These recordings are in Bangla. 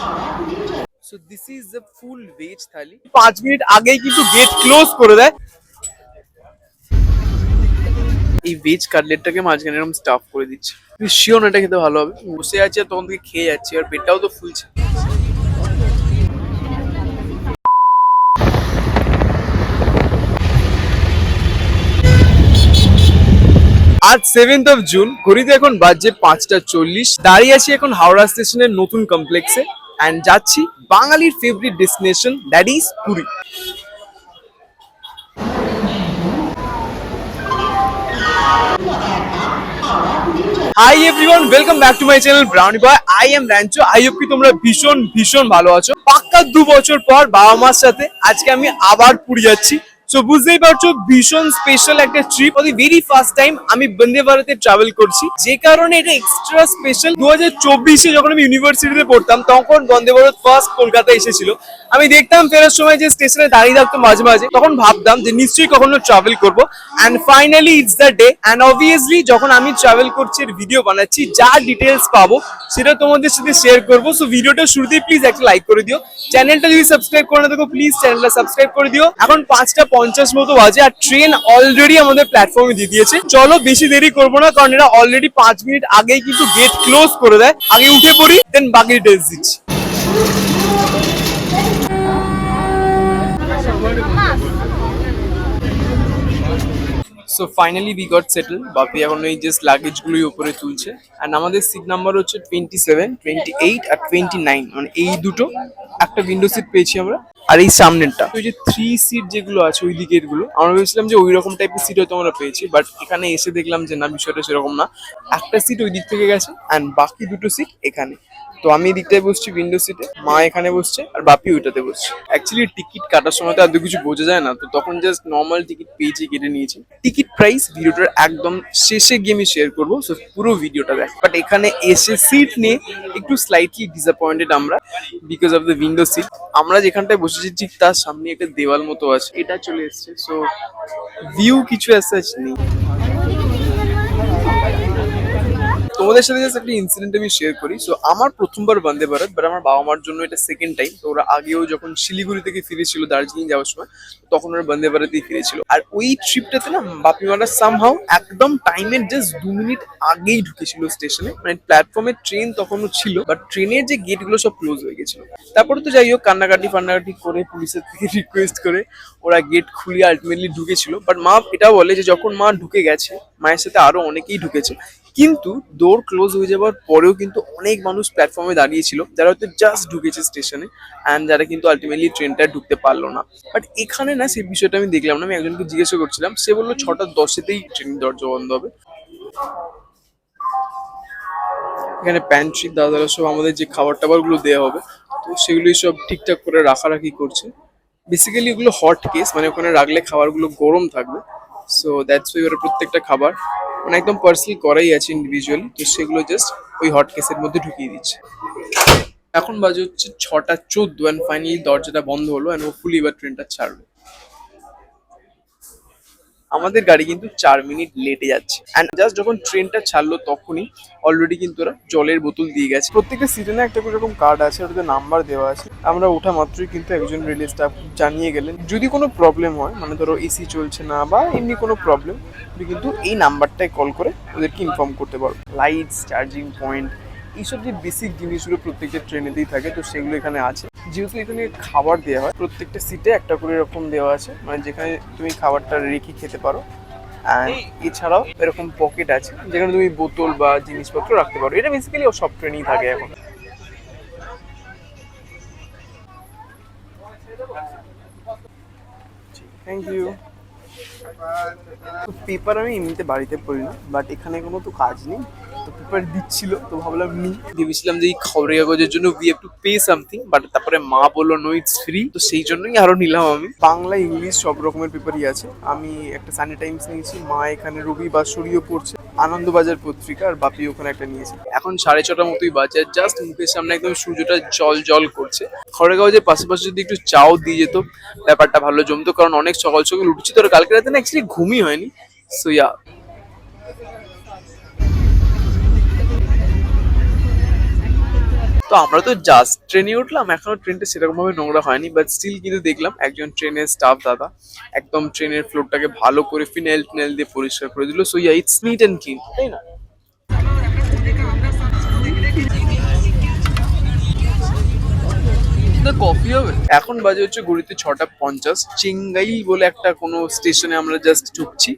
So this is the full veg thali. 5 minute আগেই কিন্তু গেট ক্লোজ করে দেয়। এই ভেজ কাটলেটটাকে মাঝখানে এরকম স্টাফ করে দিচ্ছে। শিওর এটা খেতে ভালো হবে। বসে আছে আর তখন থেকে খেয়ে যাচ্ছি আর পেটটাও তো ফুলছে। আজ 7th of জুন, ঘড়িতে এখন বাজে 5:40। দাঁড়িয়ে আছি এখন হাওড়া স্টেশনের নতুন কমপ্লেক্সে অ্যান্ড যাচ্ছি বাঙালির favourite destination, that is Puri. Hi everyone, welcome back to my channel brownie boy. I am Rancho. I hope কি তোমরা ভীষণ ভীষণ ভালো আছো। পাক্কা 2 বছর পর বাবা মার সাথে আজকে আমি আবার পুরী যাচ্ছি। সো বুঝতেই পারছো ভীষণ স্পেশাল একটা trip. For the very first time আমি বন্দে ভারতে ট্রাভেল করছি, যে কারণে এটা এক্সট্রা স্পেশাল। 2024-এ যখন আমি ইউনিভার্সিটিতে পড়তাম তখন বন্দে ভারত ফার্স্ট কলকাতা এসেছিল। আমি দেখতাম ফেরার সময় যে স্টেশনে দাঁড়িয়ে থাকতো মাঝে মাঝে, তখন ভাবতাম যে নিশ্চয়ই কখনো ট্রাভেল করবো। And finally it's the day. And obviously যখন আমি ট্রাভেল করছি, ভিডিও বানাচ্ছি, যা ডিটেলস পাবো সেটা তোমাদের সাথে শেয়ার করবো। সো ভিডিওটা শুরুতেই প্লিজ একটা লাইক করে দিও। চ্যানেলটা যদি সাবস্ক্রাইব করে না থাকো প্লিজ চ্যানেলটা সাবস্ক্রাইব করে দিও। এখন 5:50 মতো বাজে আর ট্রেন অলরেডি আমাদের প্ল্যাটফর্মে দিয়ে দিয়েছে। চলো বেশি দেরি করবো না, কারণ এরা অলরেডি 5 মিনিট আগেই কিন্তু গেট ক্লোজ করে দেয়। আগে উঠে পড়ি, দেন বাকি ডিটেলস দিচ্ছি। So finally we got settle. Bapi এখন এই জাস্ট লাগেজ গুলোই উপরে তুলছে। অ্যান্ড আমাদের সিট নাম্বার হচ্ছে 27, 28 আর 29, মানে এই দুটো। একটা উইন্ডো সিট পেয়েছি আমরা, আর এই সামনেরটা ওই যে 3 সিট যেগুলো আছে ওই দিকের গুলো, আমরা ভেবেছিলাম যে ওই রকম টাইপের সিট হয়তো আমরা পেয়েছি, বাট এখানে এসে দেখলাম যে না, বিষয়টা সেরকম না। একটা সিট ওই দিক থেকে গেছে অ্যান্ড বাকি দুটো সিট এখানে। তো আমি এই দিকটায় বসছি উইন্ডো সিটে, মা এখানে বসছে আর বাপি ওইটাতে বসছে। অ্যাকচুয়ালি টিকিট কাটার সময় তো আর কিছু বোঝা যায় না, তো তখন জাস্ট নর্মাল টিকিট পেয়েছি, কেটে নিয়েছি। টিকিট প্রাইস ভিডিওটার একদম শেষে গিয়ে আমি শেয়ার করবো, সো পুরো ভিডিওটা দেখ। বাট এখানে এসে সিট নিয়ে একটু স্লাইটলি ডিসঅ্যাপয়েন্টেড আমরা, because of the window seat. আমরা যেখানটায় বসেছি ঠিক তার সামনে একটা দেওয়াল মতো আছে, এটা চলে এসছে। সো ভিউ কিছু অ্যাজ নেই। তোমাদের সাথে জাস্ট একটা ইনসিডেন্ট আমি শেয়ার করি। সো আমার প্রথমবার বন্দে ভারত, বাট আমার বাবা মার জন্য এটা সেকেন্ড টাইম। তো ওরা আগেও যখন শিলিগুড়ি থেকে ফিরেছিল দার্জিলিং যাওয়ার সময়, তখন ওরা বন্দে ভারতেই ফিরেছিল। আর ওই ট্রিপটাতে না বাপি মারা সামহাউ একদম টাইমের জাস্ট 2 মিনিট আগেই ঢুকেছিল স্টেশনে। মানে প্ল্যাটফর্মে ট্রেন তখনও ছিল, বাট ট্রেনের যে গেটগুলো সব ক্লোজ হয়ে গেছিল। তারপরে তো যাই হোক কান্নাকাটি ফান্নাকাটি করে পুলিশের থেকে রিকোয়েস্ট করে ওরা গেট খুলিয়ে আলটিমেটলি ঢুকেছিল। বাট মা এটা বলে যে যখন মা ঢুকে গেছে, মায়ের সাথে আরো অনেকেই ঢুকেছে, কিন্তু ডোর ক্লোজ হয়ে যাওয়ার পরেও কিন্তু অনেক মানুষ প্ল্যাটফর্মে দাঁড়িয়েছিল, যারা হয়তো জাস্ট ঢুকেছে স্টেশনে অ্যান্ড যারা কিন্তু আলটিমেটলি ট্রেনটা ঢুকতে পারলো না। বাট এখানে না সেই বিষয়টা আমি দেখলাম না। আমি একজনকে জিজ্ঞাসা করছিলাম, সে বললো 6:10-তেই ট্রেনের দরজা বন্ধ হবে। এখানে প্যান্ট্রি দাদারা সব আমাদের যে খাবার টাবার গুলো দেওয়া হবে, তো সেগুলোই সব ঠিকঠাক করে রাখারাখি করছে। বেসিক্যালি এগুলো হট কেস, মানে ওখানে রাখলে খাবারগুলো গরম থাকবে। সো দ্যাটস ওয়াই ওরা প্রত্যেকটা খাবার মানে একদম পার্সেল করাই আছে ইন্ডিভিজুয়ালি, তো সেগুলো জাস্ট ওই হট কেসের মধ্যে ঢুকিয়ে দিচ্ছে। এখন বাজে হচ্ছে 6:14 অ্যান্ড ফাইনালি দরজাটা বন্ধ হলো অ্যান্ড হোপফুলি এবার ট্রেনটা ছাড়বে। আমাদের গাড়ি কিন্তু 4 মিনিট লেটে যাচ্ছে অ্যান্ড জাস্ট যখন ট্রেনটা ছাড়লো তখনই অলরেডি কিন্তু ওরা জলের বোতল দিয়ে গেছে। প্রত্যেকটা সিটে না একটা করে এরকম কার্ড আছে, ওটাতে নাম্বার দেওয়া আছে। আমরা ওঠা মাত্রই কিন্তু একজন রেল স্টাফ জানিয়ে গেলেন যদি কোনো প্রবলেম হয়, মানে ধরো এসি চলছে না বা এমনি কোনো প্রবলেম, তুমি কিন্তু এই নাম্বারটায় কল করে ওদেরকে ইনফর্ম করতে পারো। লাইটস, চার্জিং পয়েন্ট, এইসব যে বেসিক জিনিসগুলো প্রত্যেকটা ট্রেনেতেই থাকে, তো সেগুলো এখানে আছে। যেহেতু এখানে খাবার দেওয়া হয়, প্রত্যেকটা সিটে একটা করে এরকম দেওয়া আছে, মানে যেখানে তুমি খাবারটা রেখে খেতে পারো। অ্যান্ড এছাড়াও এরকম পকেট আছে যেখানে তুমি বোতল বা জিনিসপত্র রাখতে পারো। এটা বেসিক্যালি সব ট্রেনেই থাকে এখন। Thank you. পেপার আমি এমনিতে বাড়িতে পড়ি না, বাট এখানে কোনো তো কাজ নেই, তো পেপার দিচ্ছিল তো ভাবলাম নি। ভেবেছিলাম যে এই খবরের কাগজের জন্য we have to pay something, but তারপরে মা বললো নো, ইটস ফ্রি, তো সেই জন্যই আরো নিলাম আমি। বাংলা ইংলিশ সব রকমের পেপারই আছে। আমি একটা সানি টাইমস নিয়েছি, মা এখানে রবি বাৎসরীয় পড়ছে, আনন্দবাজার পত্রিকা, আর বাপি ওখানে একটা নিয়েছে। এখন 6:30 মতোই বাজে, জাস্ট মুখের সামনে একদম সূর্যটা জল জল করছে। খবরের কাগজের পাশাপাশি যদি একটু চাও দিয়ে যেত, ব্যাপারটা ভালো জমতো, কারণ অনেক সকাল সকাল উঠছি, তো কালকে রাতে না অ্যাকচুয়ালি ঘুমই হয়নি। সো ইয়া, তো আমরা তো জাস্ট ট্রেনে উঠলাম, এখনো ট্রেনটা সেরকম ভাবে নোংরা হয়নি, বাট স্টিল কিন্তু দেখলাম একজন ট্রেনের স্টাফ দাদা একদম ট্রেনের ফ্লোরটাকে ভালো করে ফিনাইল ফিনাইল দিয়ে পরিষ্কার করে দিল। So yeah, it's neat and clean, তাই না? কফি হবে। এখন বাজে হচ্ছে ঘড়িতে 6:50। চেঙ্গাই বলে একটা কোনো স্টেশনে আমরা জাস্ট ঢুকছি,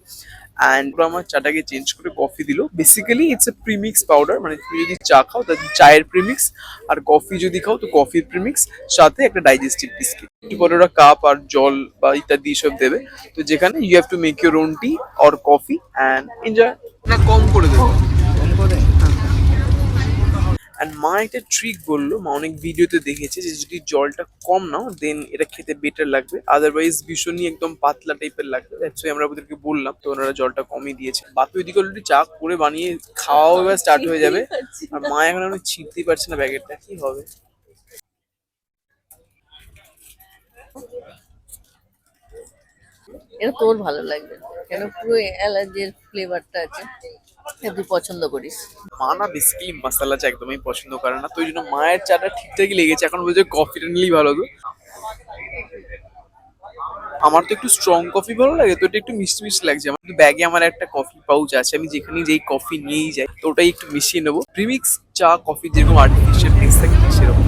অ্যান্ড আমার চাটাকে চেঞ্জ করে কফি দিল। Basically it's a premix powder, মানে তুমি যদি চা খাও তাহলে চায়ের প্রিমিক্স, আর কফি যদি খাও তো কফির প্রিমিক্স, সাথে একটা ডাইজেস্টিভ বিস্কিট। একটু পরে ওরা কাপ আর জল বা ইত্যাদি সব দেবে। তো যেখানে you have to make your own tea or coffee and enjoy. না, কম করে দেবো। অ্যান্ড মা একটা ট্রিক বললো, মা অনেক ভিডিওতে দেখেছে যে যদি জলটা কম নাও দেন এটা খেতে বেটার লাগবে, আদারওয়াইজ ভীষণই একদম পাতলা টাইপের লাগবে। অ্যাকচুয়ালি আমরা ওদেরকে বললাম, তো ওনারা জলটা কমই দিয়েছে। বাপি ওইদিকে অলরেডি চা করে বানিয়ে খাওয়াও এবার স্টার্ট হয়ে যাবে, আর মা এখন আমি ছিঁড়তেই পারছে না প্যাকেটটা, কি হবে। এটা তোর ভালো লাগবে, কেন পুরো এলাচের ফ্লেভারটা আছে, তুই পছন্দ করিস। মা না বেসিক্যালি মশলা চা একদমই পছন্দ করে না, তো ওই জন্য মায়ের চাটা ঠিকঠাকই লেগেছে। এখন বলছে কফিটা নিলেই ভালো হতো। আমার তো একটু স্ট্রং কফি ভালো লাগে, তো এটা একটু মিষ্টি মিষ্টি লাগছে। আমার তো ব্যাগে আমার একটা কফি পাউচ আছে, আমি যেখানে যেই কফি নিয়েই যাই তো ওটাই একটু মিশিয়ে নেবো। প্রিমিক্স চা কফি যেরকম আর্টিফিশিয়াল টেস্ট থাকে ঠিক সেরকম।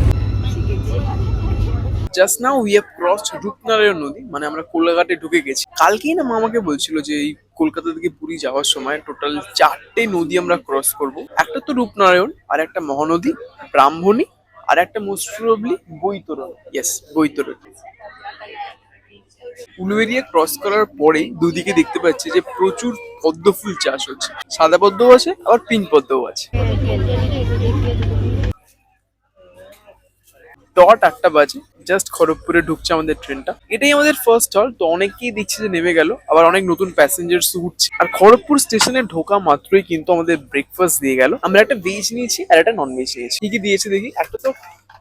Just now we have crossed Rupnarayan নদী, মানে আমরা কোলাঘাটে ঢুকে গেছি। কালকেই না মা আমাকে বলছিল যে এই কলকাতা থেকে পুরী যাওয়ার সময় টোটাল 4টে নদী আমরা ক্রস করব। একটা তো রূপনারায়ণ, আর একটা মহানদী, ব্রাহ্মণী, আর একটা most probably Baitaran. Yes, Baitaran. Uluberia cross করার পরেই দুদিকে দেখতে পাচ্ছি যে প্রচুর পদ্ম ফুল চাষ হচ্ছে। সাদা পদ্মও আছে, আবার পিঙ্ক পদ্মও আছে। ডট 8টা বাজে, জাস্ট খড়গপুরে ঢুকছে আমাদের ট্রেনটা। এটাই আমাদের ফার্স্ট হল, তো অনেকেই দেখছি যে নেমে গেল, আবার অনেক নতুন প্যাসেঞ্জার্স উঠছে। আর খড়গপুর স্টেশনে ঢোকা মাত্রই কিন্তু আমাদের ব্রেকফাস্ট দিয়ে গেল। আমরা একটা ভেজ নিয়েছি আর একটা নন ভেজ নিয়েছি। কি কি দিয়েছে দেখি। একটা তো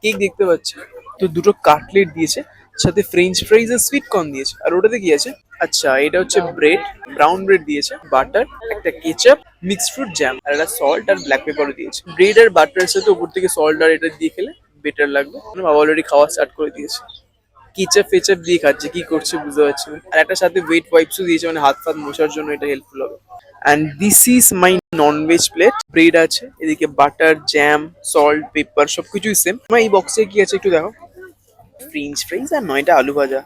কেক দেখতে পাচ্ছি, তো দুটো কাটলেট দিয়েছে, সাথে ফ্রেঞ্চ ফ্রাইজ আর সুইট কর্ন দিয়েছে। আর ওটাতে কি আছে? আচ্ছা, এটা হচ্ছে ব্রেড, ব্রাউন ব্রেড দিয়েছে, বাটার, একটা কেচাপ, মিক্সড ফ্রুট জ্যাম, আর একটা সল্ট আর ব্ল্যাক পেপারও দিয়েছে। ব্রেড আর বাটারের সাথে উপর থেকে সল্ট আর এটা দিয়ে খেলে বেটার লাগবে। বাবা অলরেডি খাওয়া স্টার্ট করে দিয়েছে। কেচাপ ফেচাপ দিয়ে খাচ্ছে, কি করছে বুঝতে পারছি না। আর একটা সাথে ওয়েট ওয়াইপসও দিয়েছে, মানে হাত ফাত মোছার জন্য এটা হেল্পফুল হবে। And this is my non veg plate. Bread আছে, এদিকে বাটার, জ্যাম, সল্ট, পেপার সবকিছুই সেম। আমার এই বক্সে কি আছে একটু দেখো। ফ্রেঞ্চ ফ্রাইজ আর 9টা আলু ভাজা,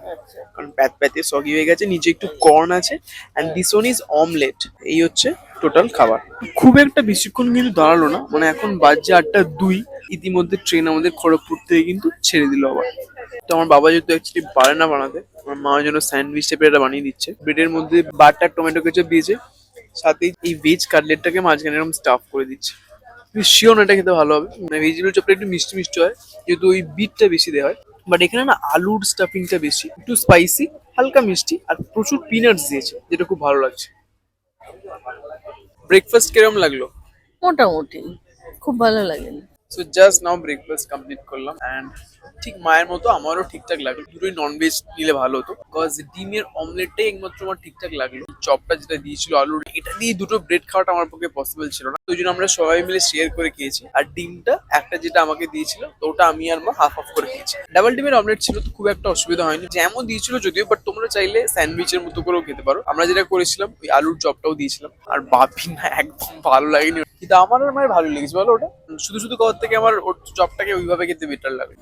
কারণ প্যাত প্যাতে সগি হয়ে গেছে। নিচে একটু কর্ন আছে, and this one is omelette. এই হচ্ছে টোটাল খাবার। খুব একটা বেশিক্ষণ কিন্তু দাঁড়ালো না, মানে এখন বাজে 8:02। ইতিমধ্যে ট্রেন আমাদের খড়গপুর থেকে কিন্তু ছেড়ে দিল আবার। তো আমার বাবা যেহেতু অ্যাকচুয়ালি পারে না বানাতে, আমার মার জন্য স্যান্ডউইচ টাইপের এটা বানিয়ে দিচ্ছে। ব্রেডের মধ্যে বাটার, টমেটো কেচাপ দিয়েছে, সাথে এই ভেজ কাটলেটটাকে মাঝখানে এরকম স্টাফ করে দিচ্ছে। শিওর এটা খেতে ভালো হবে। মানে ভেজিটেবল চপটা একটু মিষ্টি মিষ্টি হয়, যেহেতু ওই বিটটা বেশি দেওয়া হয়। বাট এখানে না আলুর স্টাফিংটা বেশি, একটু স্পাইসি, হালকা মিষ্টি, আর প্রচুর পিনাটস দিয়েছে, যেটা খুব ভালো লাগছে। ব্রেকফাস্ট কিরম লাগলো? মোটামুটি, খুব ভালো লাগেনি। So just now breakfast complete করলাম, অ্যান্ড ঠিক মায়ের মতো আমারও ঠিকঠাক লাগলো। দুটোই নন ভেজ নিলে ভালো হতো, বিকজ ডিমের অমলেটটাই একমাত্র আমার ঠিকঠাক লাগলো। চপটা যেটা দিয়েছিল আলুর, এটা দিয়ে দুটো ব্রেড খাওয়াটা আমার পক্ষে পসিবল ছিল না, তো ওই জন্য আমরা সবাই মিলে শেয়ার করে খেয়েছি। আর ডিমটা একটা যেটা আমাকে দিয়েছিল, তো ওটা আমি আর মা হাফ হাফ করে খেয়েছি। ডাবল ডিমের অমলেট ছিল, তো খুব একটা অসুবিধা হয়নি। জ্যামও দিয়েছিল যদিও, বাট তোমরা চাইলে স্যান্ডউইচের মতো করেও খেতে পারো। আমরা যেটা করেছিলাম ওই আলুর চপটাও দিয়েছিলাম। আর বাপি না একদম ভালো লাগেনি, কিন্তু আমার আর মায়ের ভালো লেগেছে বলো। ওটা শুধু শুধু খাওয়ার থেকে আমার ওর চপটাকে ওইভাবে খেতে বেটার লাগে।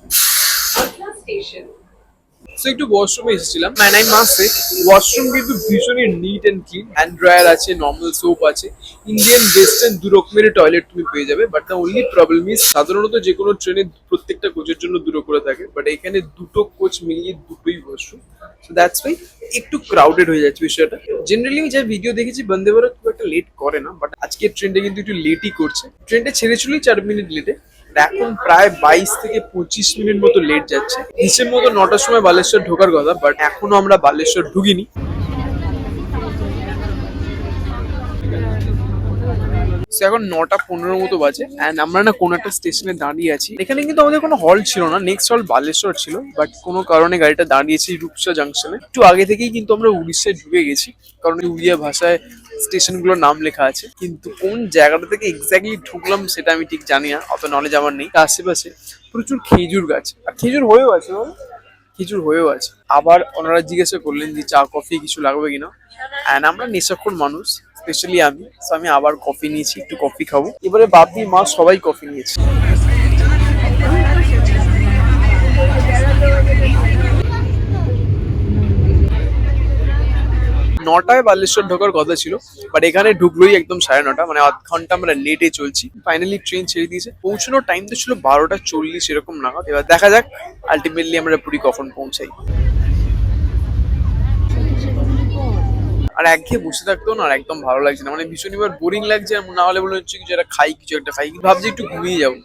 সো একটু ওয়াশরুমে এসেছিলাম, man I must say washroom কিন্তু ভীষণই neat and clean. Hand dryer আছে, নর্মাল সোপ আছে, ইন্ডিয়ান ওয়েস্টার্ন দু রকমের টয়লেট তুমি পেয়ে যাবে। But the only problem is সাধারণত যে কোনো ট্রেনে প্রত্যেকটা কোচের জন্য দুটো করে থাকে, বাট এখানে দুটো কোচ মিলিয়ে দুটোই ওয়াশরুম। সো দ্যাটস ওয়াই একটু ক্রাউডেড হয়ে যাচ্ছে বিষয়টা। জেনারেলি আমি যা ভিডিও দেখেছি বন্দে ভারত খুব একটা লেট করে না, বাট আজকের ট্রেনটা কিন্তু একটু লেটই করছে। ট্রেনটা ছেড়েছিলই 4 মিনিট লেটে, এখন প্রায় 22 থেকে 25 মিনিট মতো লেট যাচ্ছে। হিসেব মতো 9টার সময় বালেশ্বর ঢোকার কথা, বাট এখনো আমরা বালেশ্বর ঢুকিনি। এখন 9:15 মতো বাজে, অ্যান্ড আমরা না কোনো একটা স্টেশনে দাঁড়িয়ে আছি। এখানে কিন্তু আমাদের কোনো হল ছিল না, নেক্সট হল বালেশ্বর ছিল, বাট কোনো কারণে গাড়িটা দাঁড়িয়েছি রূপসা জাংশনে। একটু আগে থেকেই কিন্তু আমরা উড়িষ্যায় ঢুকে গেছি, কারণ উড়িয়া ভাষায় স্টেশনগুলোর নাম লেখা আছে, কিন্তু কোন জায়গাটা থেকে এক্স্যাক্টলি ঢুকলাম সেটা আমি ঠিক জানি না, অত নলেজ আমার নেই। তার আশেপাশে প্রচুর খেজুর গাছ, আর খেজুর হয়েও আছে বল, খেজুর হয়েও আছে। আবার ওনারা জিজ্ঞাসা করলেন যে চা কফি কিছু লাগবে কিনা, অ্যান্ড আমরা নেশাখোর মানুষ, স্পেশালি আমি, তো আমি আবার কফি নিয়েছি, একটু কফি খাবো। এবারে বাপি মা সবাই কফি নিয়েছে। নটায় বালেশ্বর ঢোকার কথা ছিল, বাট এখানে ঢুকলোই একদম 9:30, মানে আধ ঘন্টা আমরা লেটে চলছি। ফাইনালি ট্রেন ছেড়ে দিয়েছে, পৌঁছানোর টাইম তো ছিল 12:40 এরকম নাগাদ। এবার দেখা যাক আলটিমেটলি আমরা পুরী কখন পৌঁছাই। আর একঘেয়ে বসে থাকতেও না আর একদম ভালো লাগছে না, মানে ভীষণ এবার বোরিং লাগছে। আর না হলে বলে হচ্ছে কিছু একটা খাই, কিছু একটা খাই, ভাবছি একটু ঘুমিয়ে যাবো।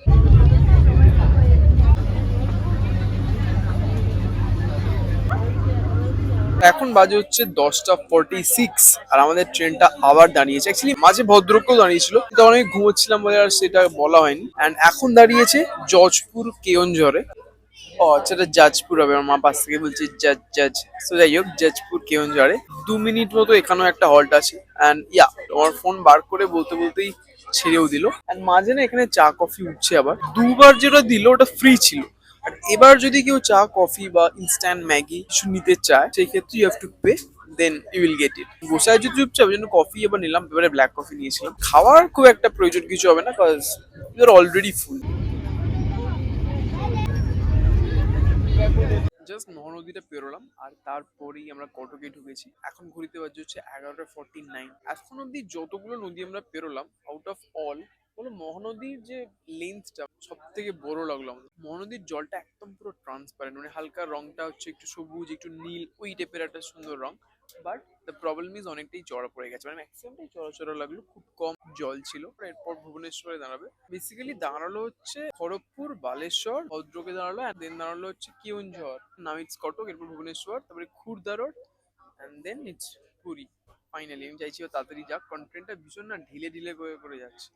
এখন বাজে হচ্ছে 10:46, আর আমাদের ট্রেনটা আবার দাঁড়িয়েছে। অ্যাকচুয়ালি মাঝে ভদ্রকেও দাঁড়িয়েছিল, কিন্তু আমি ঘুমোচ্ছিলাম বলে আর সেটা বলা হয়নি। অ্যান্ড এখন দাঁড়িয়েছে জজপুর কেওনঝড়ে। ও আচ্ছা, এটা জাজপুর হবে, আমার মা পাশ থেকে বলছে জাজ জাজ। তো যাই হোক, জাজপুর কেওনঝড়ে 2 মিনিট মতো এখানেও একটা হল্ট আছে। অ্যান্ড ইয়া, তোমার ফোন বার করে বলতে বলতেই ছেড়েও দিল। অ্যান্ড মাঝে না এখানে চা কফি উঠছে, আবার দুবার যেটা দিল ওটা ফ্রি ছিল। আর এবার যদি কেউ চা কফি বা ইনস্ট্যান্ট ম্যাগি কিছু নিতে চায়, সেই ক্ষেত্রে you have to pay, then you will get it. বসে আছে চুপচাপ, ওই জন্য কফি এবার নিলাম, এবারে ব্ল্যাক কফি নিয়েছিলাম। খাওয়ার খুব একটা প্রয়োজন কিছু হবে না, cause you are already full. Just মহানদীটা পেরোলাম, আর তারপরেই আমরা কটকে ঢুকেছি। এখন ঘুরিতে বাজে হচ্ছে 11:49। এখন অব্দি যতগুলো নদী আমরা পেরোলাম, আউট অফ অল, বলো মহানদীর যে লেন্থটা সব থেকে বড় লাগলো আমাদের। মহানদীর জলটা একদম পুরো ট্রান্সপারেন্ট, মানে হালকা রংটা হচ্ছে একটু সবুজ একটু নীল, ওই টাইপের একটা সুন্দর রং। বাট দ্য প্রবলেম ইজ অনেকটাই চড়া পড়ে গেছে, মানে ম্যাক্সিমামটাই চড়া চড়া লাগলো, খুব কম জল ছিল। এরপর ভুবনেশ্বরে দাঁড়াবে, বেসিক্যালি দাঁড়ালো হচ্ছে খড়গপুর, বালেশ্বর, ভদ্রকে দাঁড়ালো, আর দেন দাঁড়ালো হচ্ছে কেওনঝড়। নাম ইটস কটক, এরপর ভুবনেশ্বর, তারপরে Khurda road, and then it's Puri. Finally আমি চাইছি ও তাড়াতাড়ি যাক, কন্টেন্টটা ভীষণ না ঢিলে ঢিলে করে যাচ্ছে।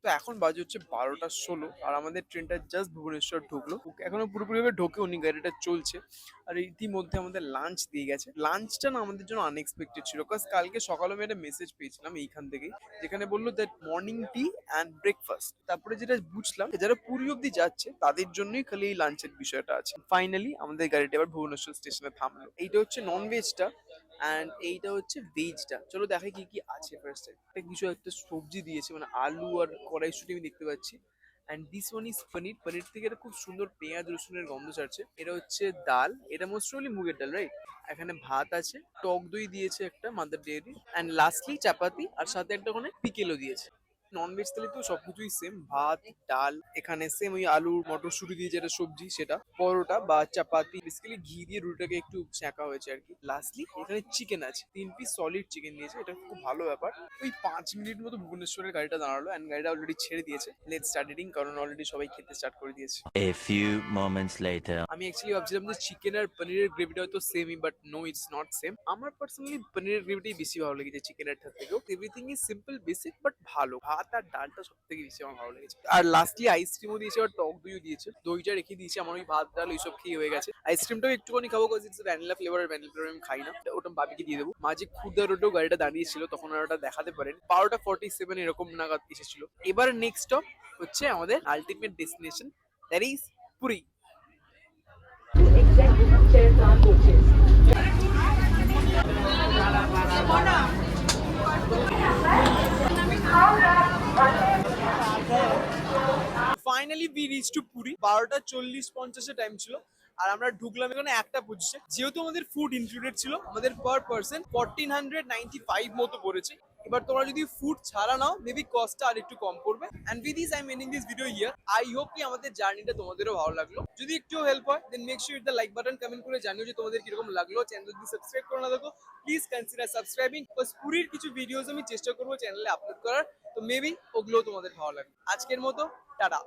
তো এখন বাজে হচ্ছে 12:16, আর আমাদের ট্রেনটা জাস্ট ভুবনেশ্বর ঢুকলো, এখনো পুরোপুরি ভাবে ঢোকেও নি, গাড়িটা চলছে। আর ইতিমধ্যে আমাদের লাঞ্চ দিয়ে গেছে। লাঞ্চটা না আমাদের জন্য আনএক্সপেক্টেড ছিল, কারণ কালকে সকালে আমি একটা মেসেজ পেয়েছিলাম এইখান থেকেই, যেখানে বললো that morning T and breakfast. তারপরে যেটা বুঝলাম, যারা পুরী অব্দি যাচ্ছে তাদের জন্যই খালি এই লাঞ্চের বিষয়টা আছে। ফাইনালি আমাদের গাড়িটা এবার ভুবনেশ্বর স্টেশনে থামলো। এইটা হচ্ছে নন ভেজটা, অ্যান্ড এইটা হচ্ছে ভেজটা। চলো দেখাই কি কি আছে। ফার্স্ট কিছু একটা সবজি দিয়েছে, মানে আলু আর কড়াইশুটি আমি দেখতে পাচ্ছি। অ্যান্ড দিস ওয়ান ইজ পনির। পনির থেকে এটা খুব সুন্দর পেঁয়াজ রসুনের গন্ধ ছাড়ছে। এটা হচ্ছে ডাল, এটা মোস্ট প্রবাবলি মুগের ডাল, রাইট? এখানে ভাত আছে, টক দই দিয়েছে একটা মাদার ডেয়ারি, অ্যান্ড লাস্টলি চাপাতি, আর সাথে একটা ওখানে পিকেলও দিয়েছে। ননভেজ থালি তো সবকিছুই সেম, ভাত ডাল, এখানে সেম ওই আলু মটরশুঁটি দিয়ে যেটা সবজি সেটা, পরোটা বা চাপাতি, বেসিক্যালি ঘি দিয়ে রুটিটাকে একটু সেঁকা হয়েছে আর কি। লাস্টলি এখানে চিকেন আছে, 3 পিস সলিড চিকেন দিয়েছে, এটা খুব ভালো ব্যাপার। ওই 5 মিনিট মতো ভুবনেশ্বরের গাড়িটা দাঁড়ালো, অ্যান্ড গাড়িটা অলরেডি ছেড়ে দিয়েছে। লেটস স্টার্ট ইটিং, কারণ অলরেডি সবাই খেতে স্টার্ট করে দিয়েছে। A few moments later. আমি অ্যাকচুয়ালি ভাবছিলাম যে চিকেন আর পনিরের গ্রেভিটা হয়তো সেমই, but no, it's not same. আমার পার্সোনালি পনিরের গ্রেভিটাই বেশি ভালো লেগেছে চিকেনের থেকেও। Everything is simple basic but ভালো। ভাত আর ডালটা সব থেকে বেশি আমার ভালো লেগেছে। আর লাস্টলি আইসক্রিমও দিয়েছে, আর টক দইও দিয়েছে। দইটা রেখে দিয়েছে, আমার ওই ভাত ডাল ওইসব খেয়ে হয়ে গেছে। আইসক্রিমটাও একটুখানি খাবো, কজ ইটস ভ্যানিলা ফ্লেভার, আর ভ্যানিলা ফ্লেভার আমি খাই না, ওটা বাবিকে দিয়ে দেবো। মাঝে খুদা রোডেও গাড়িটা দাঁড়িয়েছিল, তখন আর ওটা দেখাতে পারেন। 12:47 এরকম নাগাদ এসেছিল। এবার নেক্সট স্টপ হচ্ছে আমাদের ultimate destination, that is Puri. Executive Chairman coaches. Finally we reach two Puri. 12:40-50 time ছিল, আর আমরা ঢুকলাম এখানে 1:25। যেহেতু আমাদের ফুড ইনক্লুডেড ছিল, আমাদের পার পার্সন 1495 মতো পড়েছে। এবার তোমরা যদি ফুড ছাড়া নাও, মেবি কস্টটা আর একটু কম পড়বে। And with this I am ending this video here. I hope কি আমাদের জার্নিটা তোমাদেরও ভালো লাগলো। যদি একটু হেল্প হয়, then make sure the like button, comment করে জানিও যে তোমাদের কিরকম লাগলো। চ্যানেল যদি সাবস্ক্রাইব করে না থাকো, প্লিজ কনসিডার সাবস্ক্রাইবিং। পুরীর কিছু ভিডিওস আমি চেষ্টা করবো চ্যানেলে আপলোড করার, তো মেবি ওগুলো তোমাদের ভালো লাগবে। আজকের মতো টাটা।